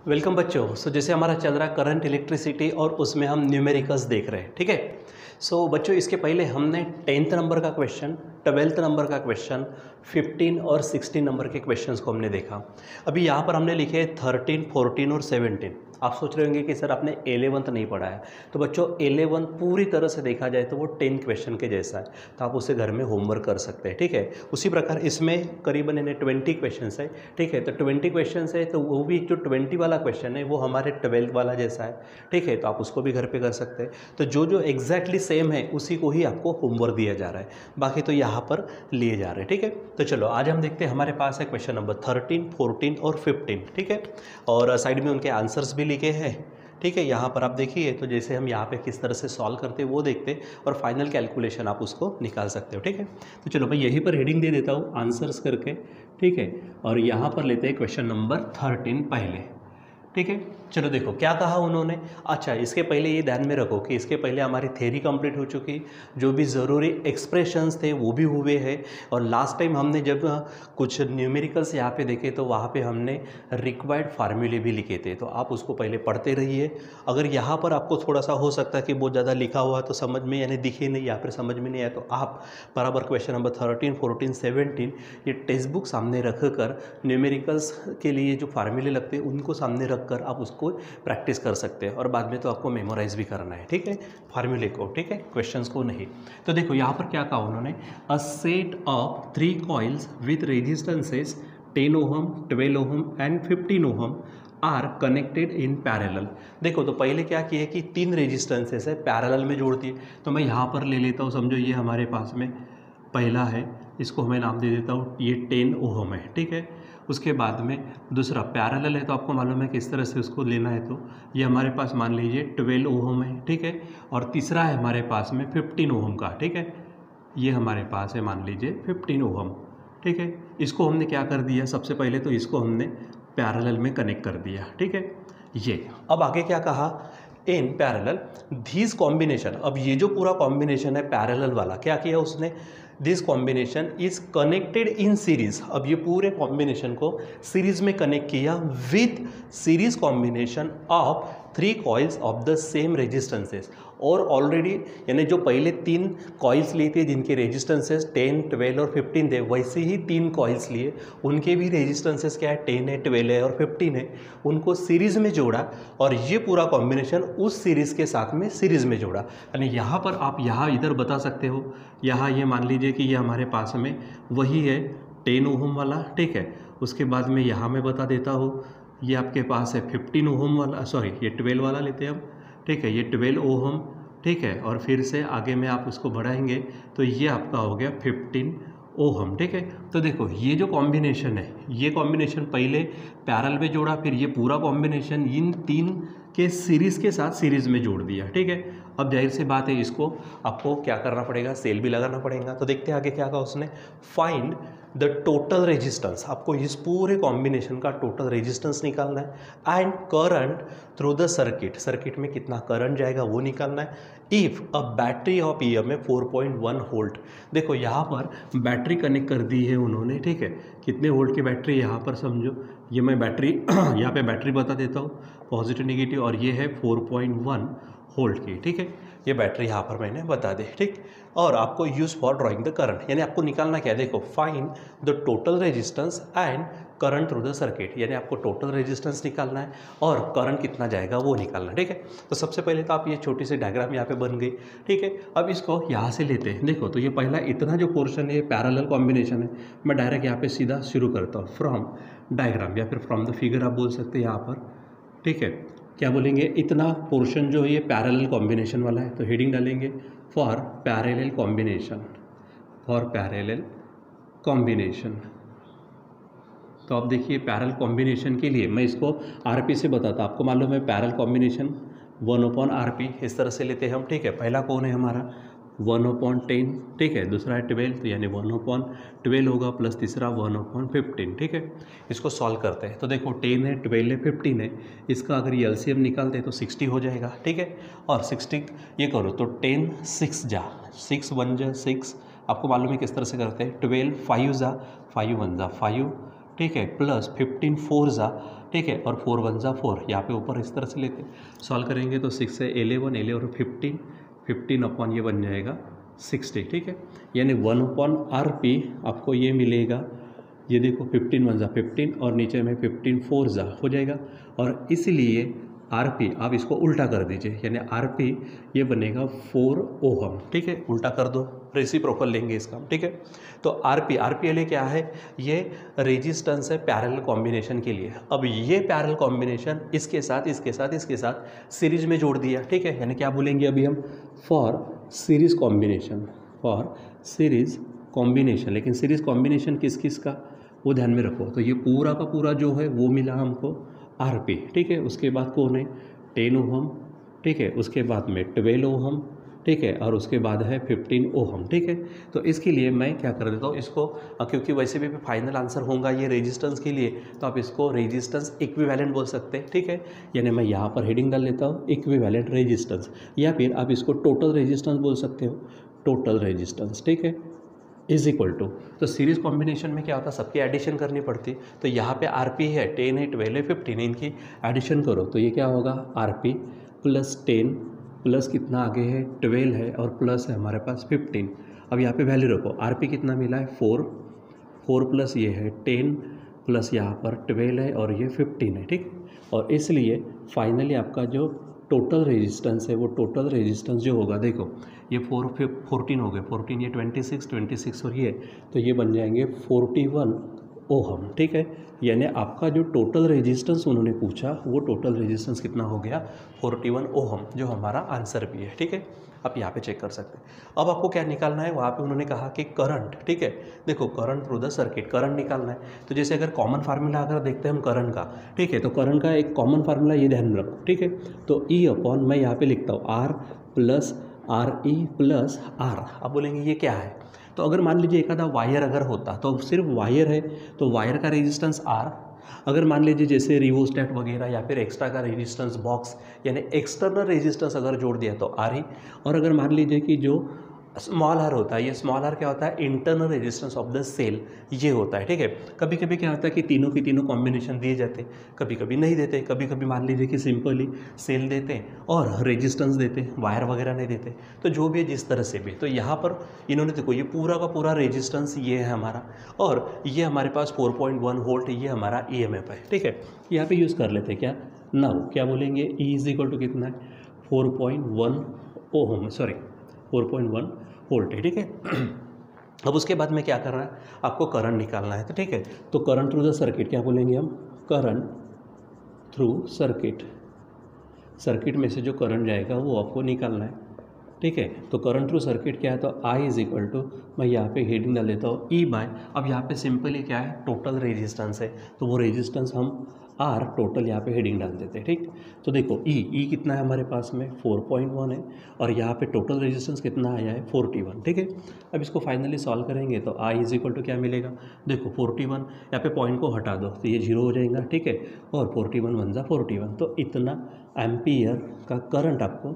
Welcome बच्चों। जैसे हमारा चल रहा है करंट इलेक्ट्रिसिटी और उसमें हम न्यूमेरिकल्स देख रहे हैं, ठीक है। बच्चों इसके पहले हमने 10th नंबर का क्वेश्चन, 12th नंबर का क्वेश्चन, 15 और 16 नंबर के क्वेश्चंस को हमने देखा। अभी यहाँ पर हमने लिखे 13, 14 और 17। आप सोच रहे होंगे कि सर आपने 11th नहीं पढ़ा है। तो बच्चों 11 पूरी तरह से देखा जाए तो वो 10 क्वेश्चन के जैसा है, तो आप उसे घर में होमवर्क कर सकते हैं, ठीक है। उसी प्रकार इसमें करीबन इन्हें 20 क्वेश्चन है, ठीक है। तो 20 क्वेश्चन है तो वो भी जो 20 वाला क्वेश्चन है वो हमारे 12th वाला जैसा है, ठीक है। तो आप उसको भी घर पे कर सकते हैं। तो जो एग्जैक्टली सेम है उसी को ही आपको होमवर्क दिया जा रहा है, बाकी तो यहाँ पर लिए जा रहे हैं, ठीक है। तो चलो आज हम देखते हैं, हमारे पास है क्वेश्चन नंबर 13, 14 और 15, ठीक है। और साइड में उनके आंसर्स भी लिखे हैं, ठीक है। यहाँ पर आप देखिए, तो जैसे हम यहाँ पे किस तरह से सॉल्व करते हैं वो देखते हैं और फाइनल कैलकुलेशन आप उसको निकाल सकते हो, ठीक है। तो चलो मैं यहीं पर हेडिंग दे देता हूँ आंसर्स करके, ठीक है। और यहाँ पर लेते हैं क्वेश्चन नंबर 13 पहले, ठीक है। चलो देखो क्या कहा उन्होंने। अच्छा, इसके पहले ये ध्यान में रखो कि इसके पहले हमारी थ्योरी कंप्लीट हो चुकी, जो भी ज़रूरी एक्सप्रेशंस थे वो भी हुए हैं। और लास्ट टाइम हमने जब कुछ न्यूमेरिकल्स यहाँ पे देखे तो वहाँ पे हमने रिक्वायर्ड फार्मूले भी लिखे थे, तो आप उसको पहले पढ़ते रहिए। अगर यहाँ पर आपको थोड़ा सा हो सकता है कि बहुत ज़्यादा लिखा हुआ तो समझ में यानी दिखे नहीं या फिर समझ में नहीं आया, तो आप बराबर क्वेश्चन नंबर 13, 14, 17 ये टेक्स्ट बुक सामने रख कर न्यूमेरिकल्स के लिए जो फार्मूले लगते हैं उनको सामने रख कर आप उसको प्रैक्टिस कर सकते हैं। और बाद में तो आपको मेमोराइज भी करना है, ठीक है, फार्मूले को, ठीक है, क्वेश्चंस को नहीं। तो देखो यहाँ पर क्या कहा उन्होंने, a set of 3 coils with resistances 10 ohm, 12 ohm and 15 ohm are connected in parallel. देखो तो पहले क्या किया कि 3 रेजिस्टेंसेस है, पैरेलल में जोड़ दिए। तो मैं यहाँ पर ले लेता हूँ, समझो ये हमारे पास में पहला है, इसको मैं नाम दे देता हूँ, ये 10 ओहम है, ठीक है। उसके बाद में दूसरा पैरेलल है, तो आपको मालूम है किस तरह से उसको लेना है। तो ये हमारे पास मान लीजिए 12 ओहम है, ठीक है। और तीसरा है हमारे पास में 15 ओहम का, ठीक है। ये हमारे पास है मान लीजिए 15 ओहम, ठीक है। इसको हमने क्या कर दिया, सबसे पहले तो इसको हमने पैरेलल में कनेक्ट कर दिया, ठीक है। ये अब आगे क्या कहा, इन पैरेलल धीस कॉम्बिनेशन। अब ये जो पूरा कॉम्बिनेशन है पैरेलल वाला, क्या किया उसने, this combination is connected in series. अब ये पूरे कॉम्बिनेशन को सीरीज में कनेक्ट किया with series combination of 3 coils of the same resistances. और ऑलरेडी यानी जो पहले 3 कॉइल्स लिए थे जिनके रेजिस्टेंसेस 10, 12 और 15 थे, वैसे ही 3 कॉइल्स लिए, उनके भी रेजिस्टेंसेस क्या है, 10 है, 12 है और 15 है। उनको सीरीज़ में जोड़ा और ये पूरा कॉम्बिनेशन उस सीरीज़ के साथ में सीरीज़ में जोड़ा। यानी यहाँ पर आप यहाँ इधर बता सकते हो, यहाँ ये मान लीजिए कि ये हमारे पास में वही है 10 ओहम वाला, ठीक है। उसके बाद में यहाँ मैं बता देता हूँ, ये आपके पास है 15 ओहम वाला, सॉरी ये 12 वाला लेते हैं हम, ठीक है, ये 12 ओहम, ठीक है। और फिर से आगे में आप उसको बढ़ाएंगे तो ये आपका हो गया 15 ओहम, ठीक है। तो देखो ये जो कॉम्बिनेशन है, ये कॉम्बिनेशन पहले पैरेलल में जोड़ा, फिर ये पूरा कॉम्बिनेशन इन 3 के सीरीज़ के साथ सीरीज़ में जोड़ दिया, ठीक है। अब जाहिर सी बात है इसको आपको क्या करना पड़ेगा, सेल भी लगाना पड़ेगा। तो देखते हैं आगे क्या कहा उसने, फाइंड द टोटल रेजिस्टेंस। आपको इस पूरे कॉम्बिनेशन का टोटल रेजिस्टेंस निकालना है and current through the circuit, circuit में कितना करंट जाएगा वो निकालना है। If a battery of EMF 4.1 volt. देखो यहाँ पर बैटरी कनेक्ट कर दी है उन्होंने, ठीक है। कितने वोल्ट की बैटरी, यहाँ पर समझो ये मैं बैटरी यहाँ पे बैटरी बता देता हूँ, पॉजिटिव नेगेटिव, और ये है 4.1 वोल्ट की, ठीक है। ये बैटरी यहाँ पर मैंने बता दी, ठीक। और आपको use for drawing the current, यानी आपको निकालना क्या है, देखो find the total resistance and current through the circuit, यानी आपको टोटल रेजिस्टेंस निकालना है और करंट कितना जाएगा वो निकालना है, ठीक है। तो सबसे पहले तो आप ये छोटी सी डायग्राम यहाँ पे बन गई, ठीक है। अब इसको यहाँ से लेते हैं, देखो तो ये पहला इतना जो पोर्शन है पैरेलल कॉम्बिनेशन है, मैं डायरेक्ट यहाँ पे सीधा शुरू करता हूँ फ्रॉम डायग्राम या फिर फ्रॉम द फिगर आप बोल सकते हैं यहाँ पर, ठीक है। क्या बोलेंगे, इतना पोर्शन जो है ये पैरेलल कॉम्बिनेशन वाला है, तो हेडिंग डालेंगे for parallel combination, for parallel combination. तो आप देखिए पैरेलल कॉम्बिनेशन के लिए मैं इसको आरपी से बताता, आपको मालूम है पैरेलल कॉम्बिनेशन 1/RP इस तरह से लेते हैं हम, ठीक है। पहला कौन है हमारा 1/10, ठीक है। दूसरा है 12, तो यानी 1/12 होगा, प्लस तीसरा 1/15, ठीक है। इसको सॉल्व करते हैं, तो देखो 10 है, 12 है, 15 है, इसका अगर ये LCM निकालते हैं तो 60 हो जाएगा, ठीक है। और 60 ये करो तो 10 6 जा 6 1 जा 6, आपको मालूम है किस तरह से करते हैं, 12 5 जा 5 1 जा 5, ठीक है, प्लस 15 4 जा, ठीक है, और 4 1 जा 4, यहाँ पे ऊपर इस तरह से लेते सॉल्व करेंगे तो 6 से 11 11 और 15 अपॉन ये बन जाएगा 60, ठीक है, यानी 1 अपॉन RP आपको ये मिलेगा, ये देखो 15 1 जा 15 और नीचे में 15 4 जा हो जाएगा, और इसलिए RP आप इसको उल्टा कर दीजिए, यानी RP ये बनेगा 4 ओहम, ठीक है, उल्टा कर दो, रेसिप्रोकल लेंगे इसका, ठीक है। तो RPLA क्या है, ये रेजिस्टेंस है पैरेलल कॉम्बिनेशन के लिए। अब ये पैरेलल कॉम्बिनेशन इसके साथ इसके साथ इसके साथ सीरीज में जोड़ दिया, ठीक है, यानी क्या बोलेंगे अभी हम, फॉर सीरीज कॉम्बिनेशन, लेकिन सीरीज कॉम्बिनेशन किस किस का वो ध्यान में रखो। तो ये पूरा का पूरा जो है वो मिला हमको RP, ठीक है, उसके बाद कौन है 10 ओहम, ठीक है, उसके बाद में 12 ओहम, ठीक है, और उसके बाद है 15 ओहम, ठीक है। तो इसके लिए मैं क्या कर देता हूँ इसको, क्योंकि वैसे भी फाइनल आंसर होगा ये रेजिस्टेंस के लिए, तो आप इसको रेजिस्टेंस इक्विवेलेंट बोल सकते हैं, ठीक है, यानी मैं यहाँ पर हेडिंग डाल लेता हूँ इक्विवेलेंट रेजिस्टेंस, या फिर आप इसको टोटल रेजिस्टेंस बोल सकते हो, टोटल रेजिस्टेंस, ठीक है, इज इक्वल टू। तो सीरीज कॉम्बिनेशन में क्या होता है, सबकी एडिशन करनी पड़ती, तो यहाँ पे RP है 10 है 12 है 15 है, इनकी एडिशन करो तो ये क्या होगा RP प्लस 10 प्लस कितना आगे है 12 है और प्लस है हमारे पास 15। अब यहाँ पे वैल्यू रखो, RP कितना मिला है 4 प्लस ये है 10 प्लस यहाँ पर 12 है और ये 15 है, ठीक, और इसलिए फाइनली आपका जो टोटल रेजिस्टेंस है वो टोटल रेजिस्टेंस जो होगा, देखो ये 14 हो गए, 14 ये 26 और ये, तो ये बन जाएंगे 41 ओहम, ठीक है, यानी आपका जो टोटल रेजिस्टेंस उन्होंने पूछा वो टोटल रेजिस्टेंस कितना हो गया 41 ओहम, जो हमारा आंसर भी है, ठीक है। आप यहाँ पे चेक कर सकते हैं। अब आपको क्या निकालना है, वहाँ पे उन्होंने कहा कि करंट, ठीक है, देखो current through the circuit, current निकालना है। तो जैसे अगर कॉमन फार्मूला अगर देखते हैं हम करंट का, ठीक है, तो करंट का एक कॉमन फार्मूला ये ध्यान में रखो, ठीक है, तो E अपॉन मैं यहाँ पे लिखता हूँ R plus RE plus R। अब बोलेंगे ये क्या है, तो अगर मान लीजिए एक आधा वायर अगर होता तो सिर्फ वायर है तो वायर का रेजिस्टेंस R, अगर मान लीजिए जैसे रिवोस्टेट वगैरह या फिर एक्स्ट्रा का रेजिस्टेंस बॉक्स यानी एक्सटर्नल रेजिस्टेंस अगर जोड़ दिया तो RE, और अगर मान लीजिए कि जो स्मॉल आर होता है, ये स्मॉल आर क्या होता है internal resistance of the cell, ये होता है, ठीक है। कभी कभी क्या होता है कि तीनों की तीनों कॉम्बिनेशन दिए जाते हैं, कभी कभी नहीं देते, कभी कभी मान लीजिए कि सिंपली सेल देते हैं और रेजिस्टेंस देते हैं, वायर वगैरह नहीं देते, तो जो भी है जिस तरह से भी। तो यहाँ पर इन्होंने देखो ये पूरा का पूरा रेजिस्टेंस ये है हमारा, और ये हमारे पास 4.1 वोल्ट ये हमारा EMF है, ठीक है। यहाँ पे यूज़ कर लेते हैं क्या, नाउ क्या बोलेंगे E इज इक्वल टू कितना है 4.1 ओहम, सॉरी 4.1 वोल्ट है, ठीक है। अब उसके बाद में क्या करना है, आपको करंट निकालना है, तो ठीक है, तो करंट थ्रू द सर्किट क्या बोलेंगे हम, करंट थ्रू सर्किट में से जो करंट जाएगा वो आपको निकालना है, ठीक है। तो करंट थ्रू सर्किट क्या है, तो I इज इक्वल टू, मैं यहाँ पे हेडिंग डाल देता हूँ E बाय, अब यहाँ पे सिंपली क्या है टोटल रेजिस्टेंस है, तो वो रेजिस्टेंस हम R टोटल यहाँ पे हेडिंग डाल देते हैं, ठीक। तो देखो E कितना है हमारे पास में 4.1 है, और यहाँ पे टोटल रेजिस्टेंस कितना आया है 41, ठीक है। अब इसको फाइनली सॉल्व करेंगे तो I इज इक्वल टू क्या मिलेगा, देखो 41, यहाँ पे पॉइंट को हटा दो तो ये 0 हो जाएगा, ठीक है, और 41 1 जा 41, तो इतना एम्पियर का करंट आपको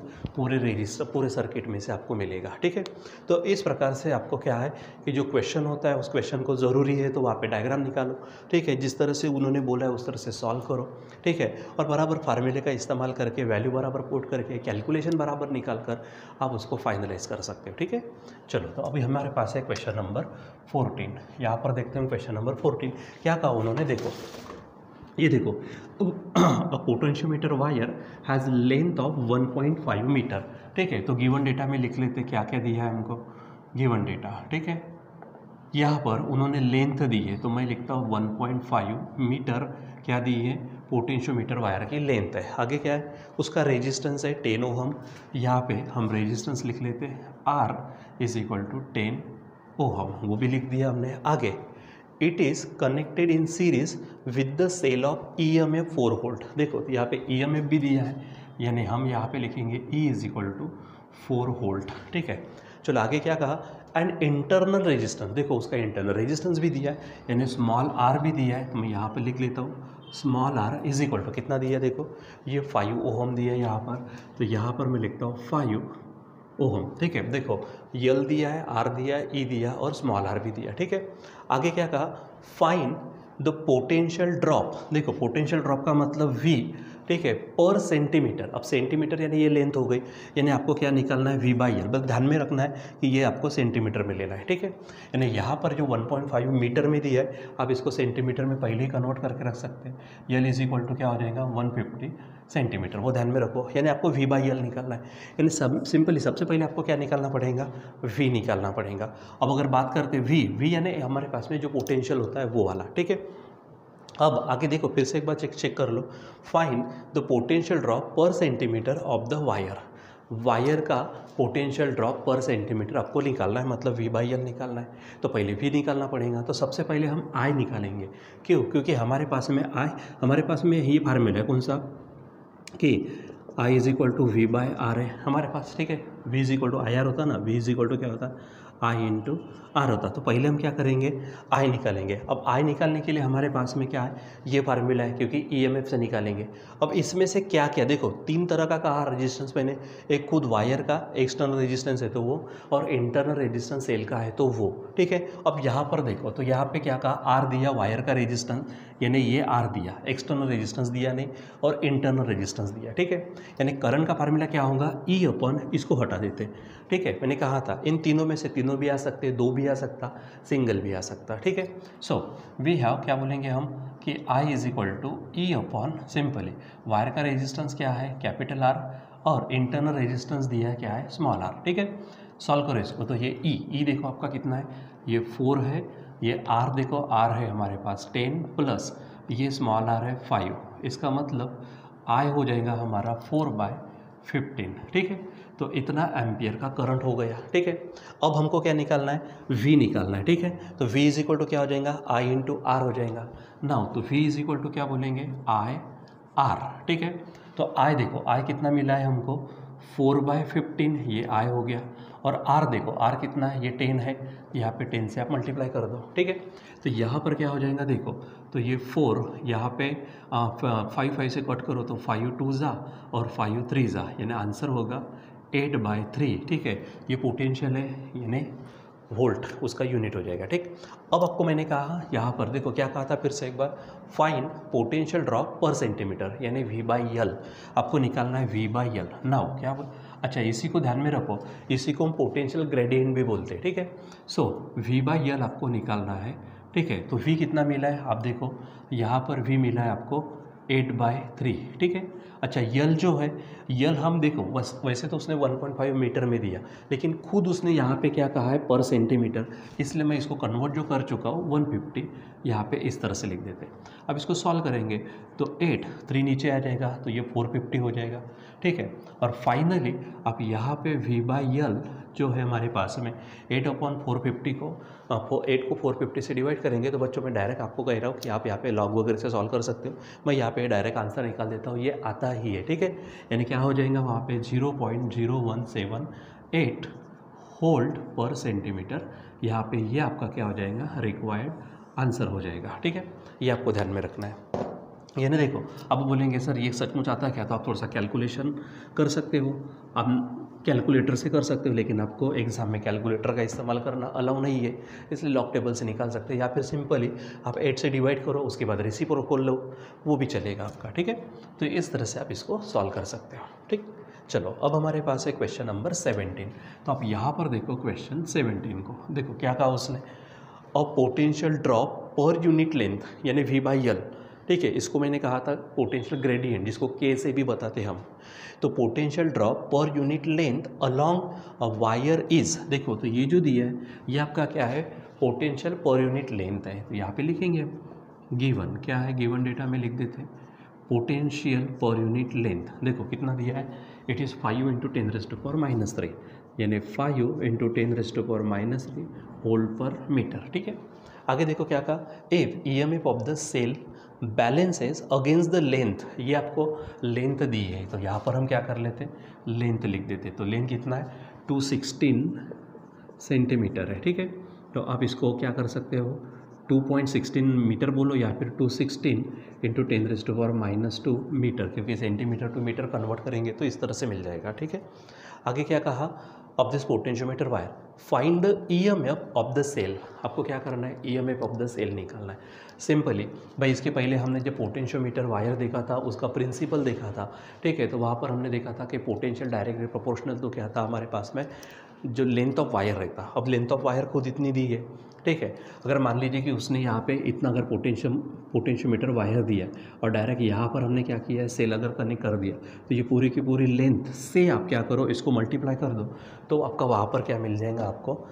पूरे सर्किट में से आपको मिलेगा, ठीक है। तो इस प्रकार से आपको क्या है कि जो क्वेश्चन होता है उस क्वेश्चन को ज़रूरी है तो वहाँ पे डायग्राम निकालो, ठीक है, जिस तरह से उन्होंने बोला है उस तरह से सॉल्व करो, ठीक है, और बराबर फार्मूले का इस्तेमाल करके वैल्यू बराबर पुट करके कैलकुलेशन बराबर निकाल कर आप उसको फाइनलाइज कर सकते हो, ठीक है। चलो तो अभी हमारे पास है क्वेश्चन नंबर 14, यहाँ पर देखते हैं क्वेश्चन नंबर 14 क्या कहा उन्होंने, देखो ये देखो, a potentiometer wire has length of 1.5 metre, ठीक है। तो गिवन डेटा में लिख लेते क्या क्या दिया है हमको, गिवन डेटा, ठीक है। यहाँ पर उन्होंने लेंथ दी है तो मैं लिखता हूँ 1.5 मीटर क्या दी है, पोटेंशियोमीटर वायर की लेंथ है। आगे क्या है, उसका रेजिस्टेंस है 10 ओहम, यहाँ पे हम रेजिस्टेंस लिख लेते हैं R is equal to 10 ohm, वो भी लिख दिया हमने। आगे it is connected in series with the cell of EMF 4 volt, देखो तो यहाँ पे EMF भी दिया है, यानी हम यहाँ पे लिखेंगे E is equal to 4 volt, ठीक है। चलो आगे क्या कहा, एंड इंटरनल रेजिस्टेंस, देखो उसका इंटरनल रेजिस्टेंस भी दिया है, यानी स्मॉल r भी दिया है, तो मैं यहाँ पे लिख लेता हूँ small r is equal to कितना दिया, देखो ये 5 ओहम दिया है यहाँ पर, तो यहाँ पर मैं लिखता हूँ 5 ओहम, ठीक है। देखो L दिया है, R दिया है, E दिया और स्मॉल r भी दिया, ठीक है। आगे क्या कहा, फाइन द पोटेंशियल ड्रॉप, देखो पोटेंशियल ड्रॉप का मतलब V, ठीक है, पर सेंटीमीटर। अब सेंटीमीटर यानी ये लेंथ हो गई, यानी आपको क्या निकालना है V/L, बस ध्यान में रखना है कि ये आपको सेंटीमीटर में लेना है, ठीक है। यानी यहाँ पर जो 1.5 मीटर में दिया है आप इसको सेंटीमीटर में पहले ही कन्वर्ट करके रख सकते हैं। L इज इक्वल टू क्या हो जाएगा 150 सेंटीमीटर, वो ध्यान में रखो। यानी आपको V/L निकालना है, यानी सब सिंपली सबसे पहले आपको क्या निकालना पड़ेगा, V निकालना पड़ेगा। अब अगर बात करते V यानी हमारे पास में जो पोटेंशियल होता है वो वाला, ठीक है। अब आगे देखो फिर से एक बार चेक कर लो, फाइंड द पोटेंशियल ड्रॉप पर centimetre of the wire. Wire का पोटेंशियल ड्रॉप पर सेंटीमीटर आपको निकालना है, मतलब V/L निकालना है। तो पहले V निकालना पड़ेगा, तो सबसे पहले हम I निकालेंगे। क्यों? क्योंकि हमारे पास में ये फार्मूला है कौन सा, कि I is equal to V/R है हमारे पास, ठीक है। V is equal to IR होता ना, V इज इक्वल टू क्या होता है I इंटू R होता। तो पहले हम क्या करेंगे, I निकालेंगे। अब I निकालने के लिए हमारे पास में क्या है, ये फार्मूला है, क्योंकि EMF से निकालेंगे। अब इसमें से क्या क्या, देखो 3 तरह का कहा रेजिस्टेंस मैंने, एक खुद वायर का एक्सटर्नल रेजिस्टेंस है तो वो, और इंटरनल रेजिस्टेंस सेल का है तो वो, ठीक है। अब यहाँ पर देखो, तो यहाँ पे क्या कहा, R दिया वायर का रेजिस्टेंस, यानी ये R दिया, एक्सटर्नल रेजिस्टेंस दिया नहीं, और इंटरनल रेजिस्टेंस दिया, ठीक है। यानी करंट का फार्मूला क्या होगा, E अपन इसको हटा देते, ठीक है। मैंने कहा था इन तीनों में से तीनों भी आ सकते, 2 भी आ सकता, सिंगल भी आ सकता, ठीक है। सो वी हैव, क्या बोलेंगे हम, कि I is equal to E upon, simply wire का रेजिस्टेंस क्या है कैपिटल R, और इंटरनल रेजिस्टेंस दिया है क्या है स्मॉल r, ठीक है। सॉल्व करो इसको, तो ये E देखो आपका कितना है, ये 4 है, ये R देखो R है हमारे पास 10 प्लस ये स्मॉल r है 5, इसका मतलब I हो जाएगा हमारा 4/15, ठीक है। तो इतना एम्पियर का करंट हो गया, ठीक है। अब हमको क्या निकालना है, V निकालना है, ठीक है। तो V इज इक्वल टू क्या हो जाएगा, I इंटू R हो जाएगा नाउ। तो V इज इक्वल टू क्या बोलेंगे, IR, ठीक है। तो I देखो I कितना मिला है हमको 4/15, ये I हो गया, और R देखो R कितना है, ये 10 है, यहाँ पे 10 से आप मल्टीप्लाई कर दो, ठीक है। तो यहाँ पर क्या हो जाएगा देखो, तो ये 4 यहाँ पे 5 से कट करो तो 5 2 जा और 5 3 जा, यानी आंसर होगा 8/3, ठीक है। ये पोटेंशियल है, यानी वोल्ट उसका यूनिट हो जाएगा, ठीक। अब आपको मैंने कहा यहाँ पर देखो क्या कहा था, फिर से एक बार, फाइंड पोटेंशियल ड्रॉप पर सेंटीमीटर, यानी V/L आपको निकालना है, V/L। नाउ क्या बोल, अच्छा इसी को ध्यान में रखो, इसी को हम पोटेंशियल ग्रेडियंट भी बोलते हैं, ठीक है। सो V/L आपको निकालना है, ठीक है। तो V कितना मिला है आप देखो, यहाँ पर V मिला है आपको 8/3, ठीक है। अच्छा यल जो है, यल हम देखो बस, वैसे तो उसने 1.5 मीटर में दिया, लेकिन खुद उसने यहाँ पे क्या कहा है पर सेंटीमीटर, इसलिए मैं इसको कन्वर्ट जो कर चुका हूँ 150 यहाँ पे इस तरह से लिख देते हैं। अब इसको सॉल्व करेंगे तो 3 नीचे आ जाएगा, तो ये 450 हो जाएगा, ठीक है। और फाइनली आप यहाँ पे V/L जो है हमारे पास में 8/450 को 8 को 450 से डिवाइड करेंगे, तो बच्चों मैं डायरेक्ट आपको कह रहा हूँ कि आप यहाँ पे लॉग वगैरह से सॉल्व कर सकते हो, मैं यहाँ पे डायरेक्ट आंसर निकाल देता हूँ, ये आता ही है, ठीक है। यानी क्या हो जाएगा वहाँ पे 0.0178 होल्ड पर सेंटीमीटर, यहाँ पे ये आपका क्या हो जाएगा रिक्वायर्ड आंसर हो जाएगा, ठीक है। ये आपको ध्यान में रखना है। यानी देखो अब बोलेंगे सर ये सचमुच आता है क्या, तो आप थोड़ा सा कैलकुलेशन कर सकते हो, आप कैलकुलेटर से कर सकते हो, लेकिन आपको एग्जाम में कैलकुलेटर का इस्तेमाल करना अलाउ नहीं है, इसलिए लॉग टेबल से निकाल सकते हैं, या फिर सिंपली आप 8 से डिवाइड करो, उसके बाद रेसिप्रोकल लो, वो भी चलेगा आपका, ठीक है। तो इस तरह से आप इसको सॉल्व कर सकते हो, ठीक। चलो अब हमारे पास है क्वेश्चन नंबर 17। तो आप यहाँ पर देखो क्वेश्चन 17 को देखो क्या कहा उसने, a potential drop per unit length, यानी V/L, ठीक है। इसको मैंने कहा था पोटेंशियल ग्रेडियंट, जिसको K से भी बताते हम। तो potential drop per unit length along a wire is, देखो तो ये जो दिया है ये आपका क्या है पोटेंशियल पर यूनिट लेंथ है, तो यहाँ पे लिखेंगे गिवन क्या है, गिवन डेटा में लिख देते हैं पोटेंशियल पर यूनिट लेंथ, देखो कितना दिया है, इट इज़ 5 × 10⁻³ यानी 5 × 10⁻³ होल पर मीटर, ठीक है। आगे देखो क्या कहा, if EMF of the cell balances against the length, ये आपको लेंथ दी है, तो यहाँ पर हम क्या कर लेते हैं लेंथ लिख देते, तो लेंथ कितना है 216 सेंटीमीटर है, ठीक है। तो आप इसको क्या कर सकते हो 2.16 मीटर बोलो, या फिर 216 × 10⁻² मीटर, क्योंकि सेंटीमीटर टू मीटर कन्वर्ट करेंगे तो इस तरह से मिल जाएगा, ठीक है। आगे क्या कहा, of this potentiometer wire find the EMF of the cell. आपको क्या करना है, ईएमएफ ऑफ द सेल निकालना है। सिंपली भाई इसके पहले हमने जब पोटेंशियोमीटर वायर देखा था उसका प्रिंसिपल देखा था, ठीक है। तो वहाँ पर हमने देखा था कि पोटेंशियल डायरेक्टली प्रोपोर्शनल तो क्या था हमारे पास में, जो लेंथ ऑफ वायर रहता। अब लेंथ ऑफ वायर खुद इतनी दी है, ठीक है। अगर मान लीजिए कि उसने यहाँ पे इतना अगर पोटेंशियोमीटर वायर दिया और डायरेक्ट यहाँ पर हमने क्या किया है, सेल अगर कनेक्ट कर दिया, तो ये पूरी की पूरी लेंथ से आप क्या करो, इसको मल्टीप्लाई कर दो, तो आपका वहाँ पर क्या मिल जाएगा, आपको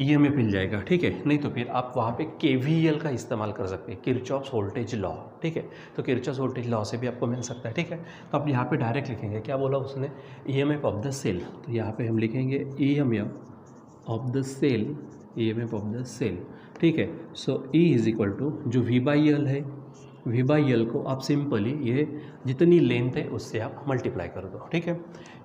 ईएमएफ मिल जाएगा, ठीक है। नहीं तो फिर आप वहाँ पे केवीएल का इस्तेमाल कर सकते हैं, किरचॉफ्स वोल्टेज लॉ, ठीक है। तो किरचॉफ्स वोल्टेज लॉ से भी आपको मिल सकता है, ठीक है। तो आप यहाँ पे डायरेक्ट लिखेंगे, क्या बोला उसने, ईएमएफ ऑफ द सेल। तो यहाँ पे हम लिखेंगे EMF of the cell, EMF of the cell, ठीक है। So E is equal to जो वी बाई एल है, वी बाई एल को आप सिंपली ये जितनी लेंथ है उससे आप मल्टीप्लाई कर दो, ठीक है।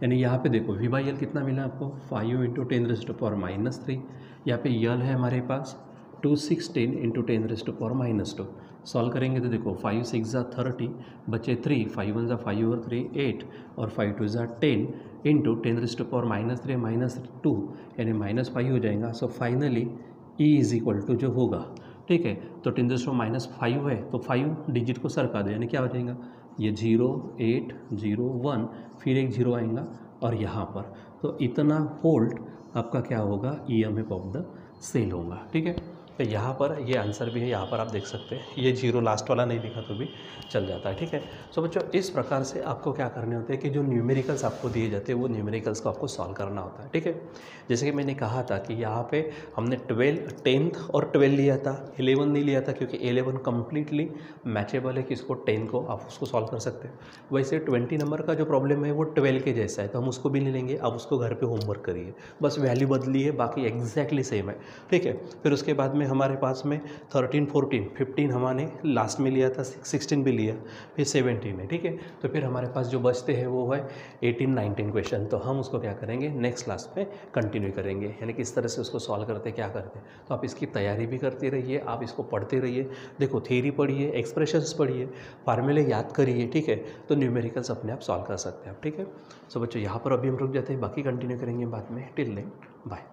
यानी यहाँ पे देखो वी बाई एल कितना मिला आपको, 5 × 10⁻³ यहाँ पे यल है हमारे पास 216 × 10⁻²। सॉल्व करेंगे तो देखो 5 × 6 = 30, बचे 3, 5 × 1 = 5 और 3 8 और 5 × 2 = 10 × 10⁻³ -2 यानी -5 हो जाएगा। So finally E is equal to जो होगा, ठीक है। तो 10⁻5 है तो 5 डिजिट को सरका दो, यानी क्या हो जाएगा, ये 0 8 0 1 फिर एक 0 आएगा और यहाँ पर तो इतना वोल्ट आपका क्या होगा, ईएमएफ ऑफ द सेल होगा, ठीक है। तो यहाँ पर ये आंसर भी है, यहाँ पर आप देख सकते हैं, ये 0 लास्ट वाला नहीं लिखा तो भी चल जाता है, ठीक है। सो बच्चों इस प्रकार से आपको क्या करने होते हैं कि जो न्यूमेरिकल्स आपको दिए जाते हैं वो न्यूमेरिकल्स को आपको सॉल्व करना होता है, ठीक है। जैसे कि मैंने कहा था कि यहाँ पे हमने 10th और 12 लिया था, 11 नहीं लिया था क्योंकि 11 कम्प्लीटली मैचेबल है कि इसको 10 को आप उसको सॉल्व कर सकते हैं। वैसे 20 नंबर का जो प्रॉब्लम है वो 12 के जैसा है, तो हम उसको भी ले लेंगे। आप उसको घर पर होमवर्क करिए, बस वैल्यू बदली है, बाकी एग्जैक्टली सेम है, ठीक है। फिर उसके बाद में हमारे पास में 13 14 15 हमने लास्ट में लिया था, 16 भी लिया, फिर 17 है, ठीक है। तो फिर हमारे पास जो बचते हैं वो है 18 19 क्वेश्चन। तो हम उसको क्या करेंगे, नेक्स्ट क्लास में कंटिन्यू करेंगे, यानी किस तरह से उसको सॉल्व करते क्या करते। तो आप इसकी तैयारी भी करते रहिए, आप इसको पढ़ते रहिए, देखो थ्योरी पढ़िए, एक्सप्रेशंस पढ़िए, फार्मूले याद करिए, ठीक है। तो न्यूमेरिकल्स अपने आप सॉल्व कर सकते हैं आप, ठीक है। सो बच्चों यहाँ पर अभी हम रुक जाते हैं, बाकी कंटिन्यू करेंगे बाद में। Till then bye.